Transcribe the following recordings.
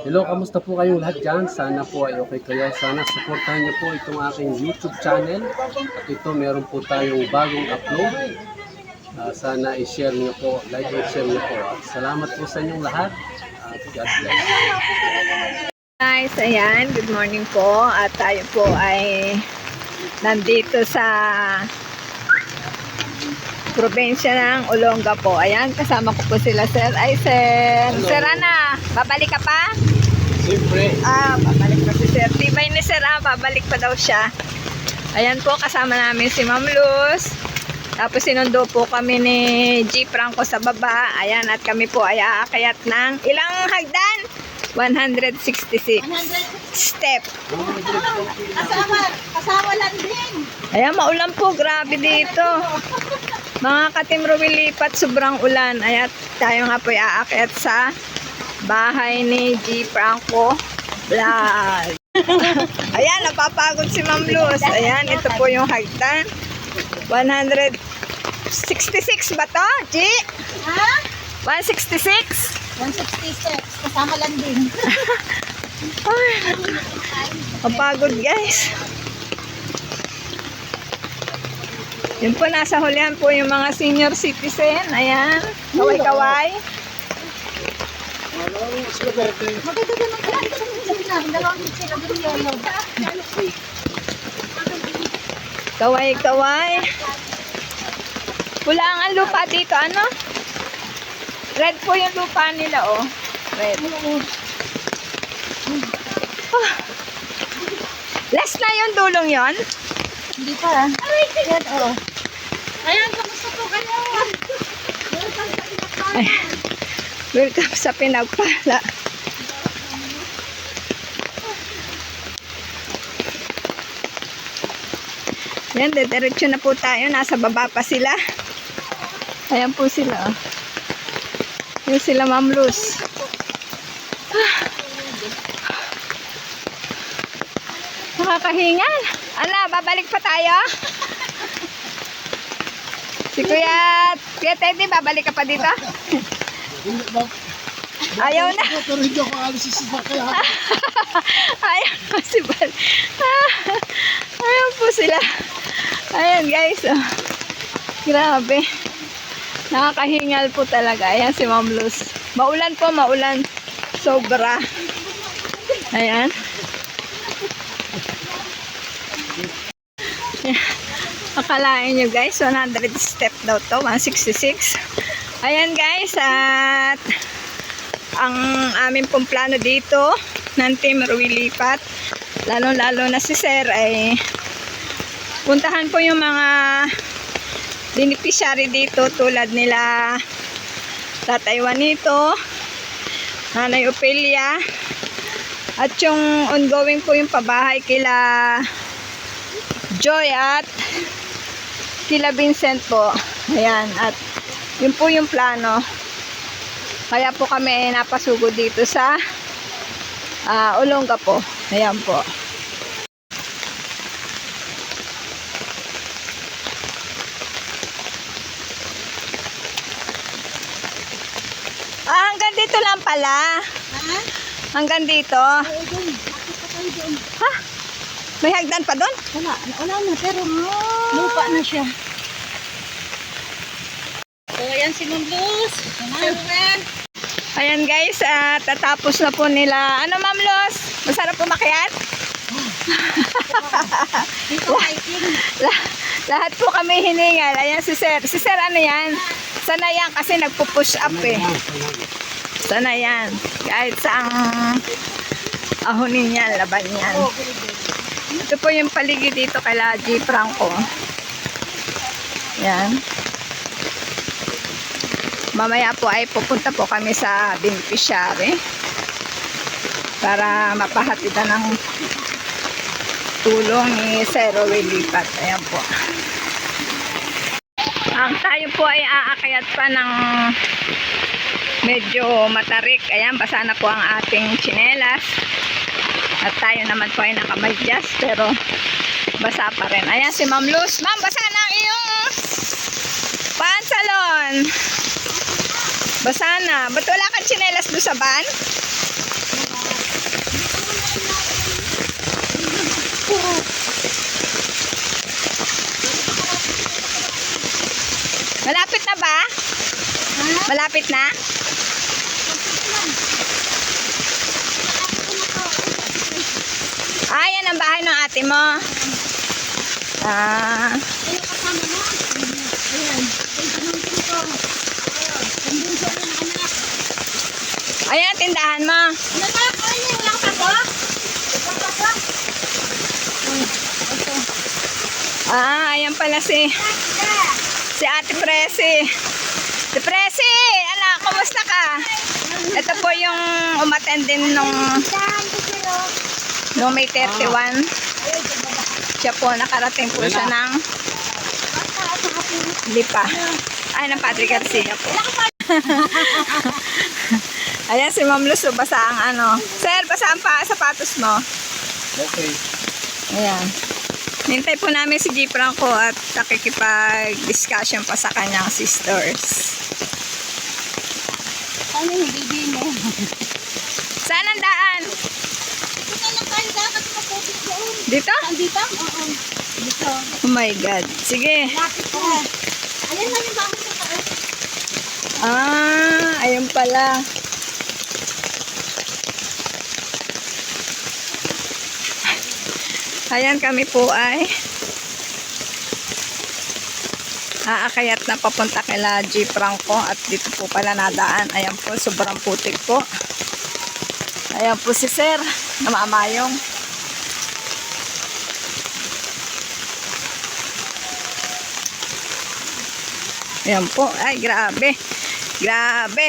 Hello, kamusta po kayong lahat dyan? Sana po ay okay kayo. Sana supportahan niyo po itong aking YouTube channel. At ito, meron po tayong bagong upload. Sana i-share niyo po, like and share niyo po. At salamat po sa inyong lahat. God bless. Guys, ayan, good morning po. At tayo po ay nandito sa probinsya ng Olonga po. Ayan, kasama ko po sila, sir. Ay, sir. Hello. Sir, Ana, babalik ka pa? Siyempre. Babalik pa si sir. Tibay ni sir, babalik pa daw siya. Ayan po, kasama namin si Ma'am Luz. Tapos sinundo po kami ni G. Franco sa baba. Ayan, at kami po ay aakyat ng ilang hagdan? 166 step. Kasama lang din. Ayan, maulan po. Grabe dito. Mga katimro, lipat, sobrang ulan. Ayan, tayo nga po aakyat sa bahay ni G. Franco Vlog. Ayan, napapagod si Ma'am Luz. Ayan, ito po yung hagdan. 166 ba to, G? Ha? 166? 166. Kasama lang din. Ay, mapagod guys. Yun po, nasa hulihan po yung mga senior citizen. Ayan, kaway-kaway. Maganda din ang kaya sa mga dalawang sila din yellow. Kaway-kaway. Pula ang lupa dito, ano? Red po yung lupa nila, oh. Red. Oh. Last na yung dulong yon. Hindi pa. Yan, oh. Ayan, kamusta po kayo? Ay, welcome sa Pinagpala. Yan, dediretso na po tayo. Nasa baba pa sila. Ayan po sila, oh. Yan sila, Ma'am Luz. Nakakahingal. Ala, babalik pa tayo? Si Kuya Teddy, babalik ka pa dito? Ayaw na. Pero hindi ako alis sa kaya. Ayaw na si Bal. Ayaw po sila. Ayan guys. Oh. Grabe. Nakakahingal po talaga. Ayan si Ma'am Luz. Maulan po, maulan. Sobra. Ayan. Akalain nyo guys, 100 step daw to, 166. Ayan guys, at ang aming pong plano dito ng team Ruilipat, lalo na si Sir, ay puntahan po yung mga beneficiary dito tulad nila Tatay Juanito, Nanay Opelia, at yung ongoing po yung pabahay kila Joy at kila Vincent po. Ayan, at yun po yung plano. Kaya po kami napasugod dito sa Olonga po. Ayan po. Hanggang dito lang pala. Ha? Hanggang dito. Oo, doon. Bakit pa tayo doon? Ha? May hagdan pa doon? Wala na, pero lupa na siya. So, ayan si Ma'am Luz. Ayan guys, tatapos na po nila. Ano Ma'am Luz? Masarap umakyat? Dito hiking. Lahat po kami hiningal. Ayan si Sir. Si Sir ano yan? Sana yan kasi nagpo-push up eh. Sana yan. Kahit saang ahonin niya, laban yan. Ito po yung paligid dito kay G. Franco. Yan. Mamaya po ay pupunta po kami sa beneficiary para mapahatidan ng tulong ni Sir Ruilipat. Ayan po. Ang tayo po ay aakyat pa ng medyo matarik. Ayan, basa na po ang ating tsinelas. At tayo naman po ay nakamedyas pero basa pa rin. Ayan si Ma'am Luz. Ma'am, basa na ang iyong pantalon. Basa na. Ba't wala kang tsinelas doon sa van? Malapit na? Ah, yan ang bahay ng ate mo. Ah, Ayun, kasama mo. Ayan. Ay, pamangkin ko. Ayun. Yung bunso ng anak. ayan ang tindahan mo. Ano ba? Ayun, wala ka pa? Wala ka pa? Ito. Ah, ayan pala si Ate Presi. Si Presi, anak, kumusta ka? Ito po yung umattend din nung May 31. Siya po, nakarating po siya ng Lipa. Ay, ng Padre Garcia po. Ayan si Ma'am Luz, basa ang ano. Sir, basa ang sapatos mo. Okay. Ayan. Hintay po namin si G. Franco at nakikipag-discussion pa sa kanyang sisters. Ano yung baby mo? Saan ang daan? Ito lang tayo dapat kapatid doon. Dito? Dito? Oo. Dito. Oh my God. Sige. Lapit ko. Ayan na yung bahay sa taas. Ah, ayun pala. Ayan kami po ay aakayat na papunta kila G. Franco at dito po pala nadaan. Ayan po, sobrang putik po. Ayan po si Sir, namamayong. Ayan po, ay grabe. Grabe.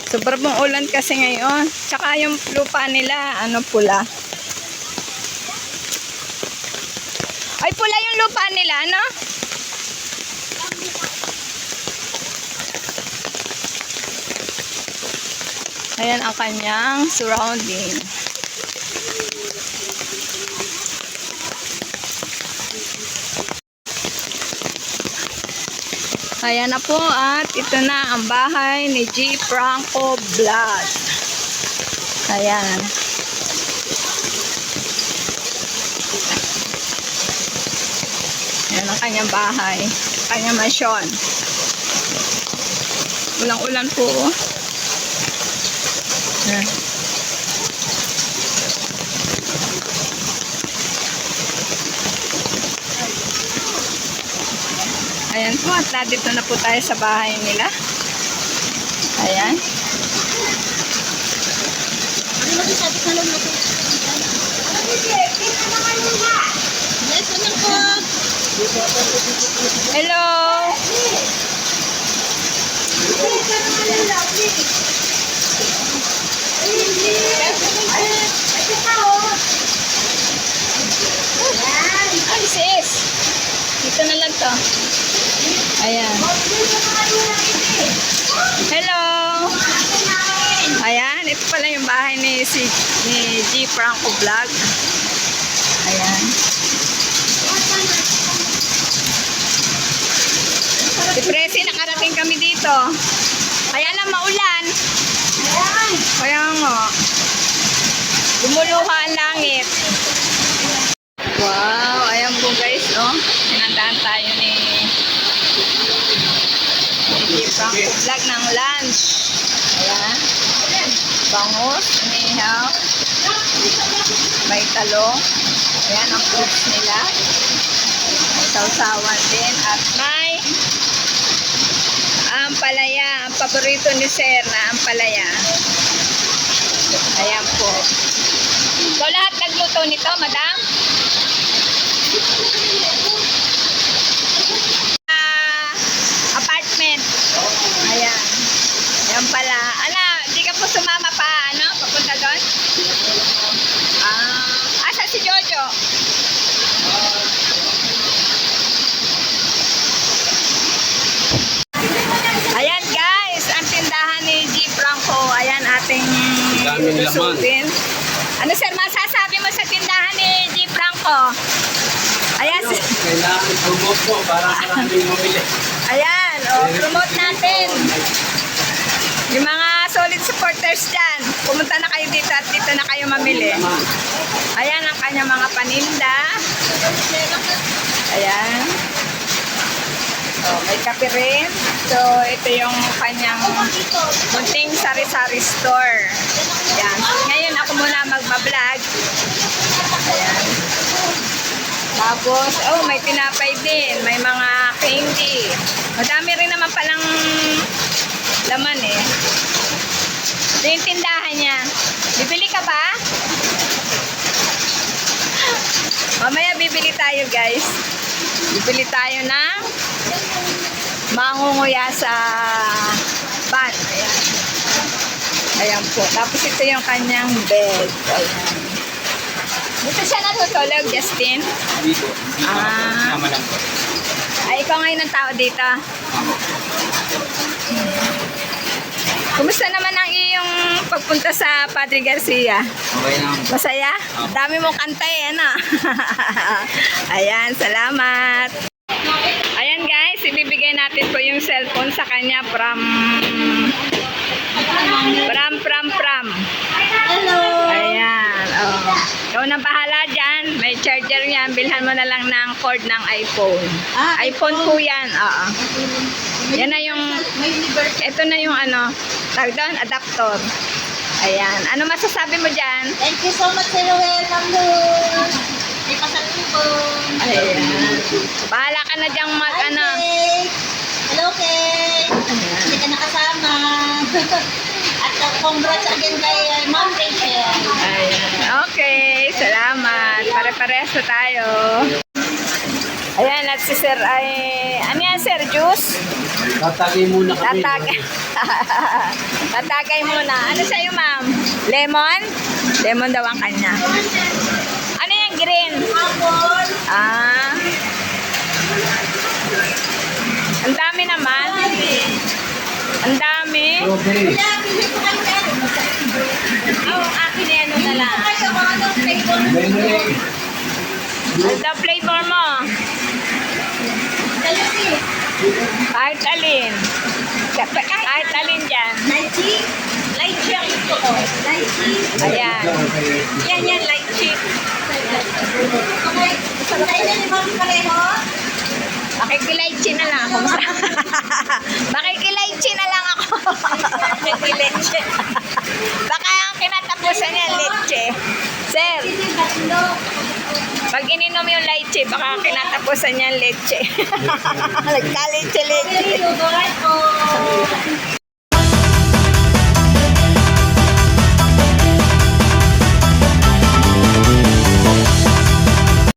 Sobrang ulan kasi ngayon. Tsaka yung lupa nila, ano pula. Ay, pula yung lupa nila, no? Ayan ang kanyang surrounding. Ayan na po at ito na ang bahay ni G. Franco Vlog. Ayan. Ayan ang kanyang bahay. Kanyang mansyon. Ulang-ulan po. Ayan. Ayan po, at nandito na po tayo sa bahay nila. Ayan. Ano lagi sabi ka lang natin? Yes, anak ko. Hello! Ay, sis! Dito na lang to. Ayan. Hello! Ayan, ito pala yung bahay ni G. Franco Vlog. Ayan. Si Presi, nakarating kami dito. Kaya lang maulan. Kaya nga. Lumuluha ang langit. Wow, ayan po guys, no? Pinandaan tayo ni G. Franco Vlog ng lunch. Ayan. Bangus, inihaw. May talong. Ayan ang fruits nila. May sausawan din. At may ampalaya. Ang paborito ni Sir na ampalaya. Ayan po. So lahat nagluto nito, madam? Apartment. Ayan. Ayan pala. Ala, di ka po sumama pa, ano? Papunta doon? Asa si Jojo? Ayan guys, ang tindahan ni G. Franco. Ayan ating Daming laman. lusubin. Ano sir, masasabi mo sa tindahan ni G. Franco? Ayan, Kailangan promote mo para maraming bumili. ayan, promote natin. Yung mga solid supporters dyan, pumunta na kayo dito at dito na kayo mamili. Ayan ang kanyang mga paninda. Ayan. Oh, may kape rin. So, ito yung kanyang munting sari-sari store. Ayan. Ngayon, ako muna magbablog. Ayan. Tapos, oh, may tinapay din. May mga candy. Madami rin naman palang laman eh. Ito yung tindahan niya. Bibili ka ba? Mamaya bibili tayo, guys. Bibili tayo ng mangunguya sa van. Ayan. Ayan po. Tapos ito yung kanyang bed. Ayan. Dito siya natutulog, Justin? Dito. Ah. Tama lang po. Ay, ikaw ngayon ang tao dito. Kumusta naman ang iyong pagpunta sa Padre Garcia? Okay lang po. Masaya? Dami mong kanta eh, ano? Ayan, salamat. Ayan guys, ibibigay natin po yung cellphone sa kanya from. Hello! Ayan, oh. Ikaw na bahala dyan. May charger yan. Bilhan mo na lang ng cord ng iPhone. Ah, iPhone po yan, oo. Yan na yung, May universe. ito na yung ano, tawag doon, adapter. Ayan. Ano masasabi mo dyan? Thank you so much, Sir Ruel, Ma'am Luz. May pasalubong. Ayan. Bahala ka na dyang mag, Hi, ano. Kate. Hello, Kate. Hindi ka nakasama. At congrats again kay Ma'am Rachel. Ayan. Okay, salamat. Pare-parehas na tayo. Ayan, at si Sir ay, ano yan, Sir? Juice? Tatagay muna kami. Tatagay. Tatagay muna. Ano sa'yo, ma'am? Lemon? Lemon daw ang kanya. Ano yung green? Apple. Ah. Ang dami naman. Ang dami. Strawberry. Kaya, bili ko kayo na. Oh, akin yan na lang. Kayo, mga anong flavor. Lemonade. Ano daw flavor mo? Dalawi. Kahit alin. Kahit alin dyan. Lychee. Lychee ang gusto ko. Lychee. Ayan. Yan, lychee. Okay. Tayo na ni Ma'am pareho. Makikilaychi na lang ako. Makikilaychi na lang ako. Makikilaychi. Baka ang kinatapusan niya leche. Sir, Sisi, tatlo. pag ininom yung leche, baka kinatapusan niya leche. Nagka-leche-leche. Yogurt o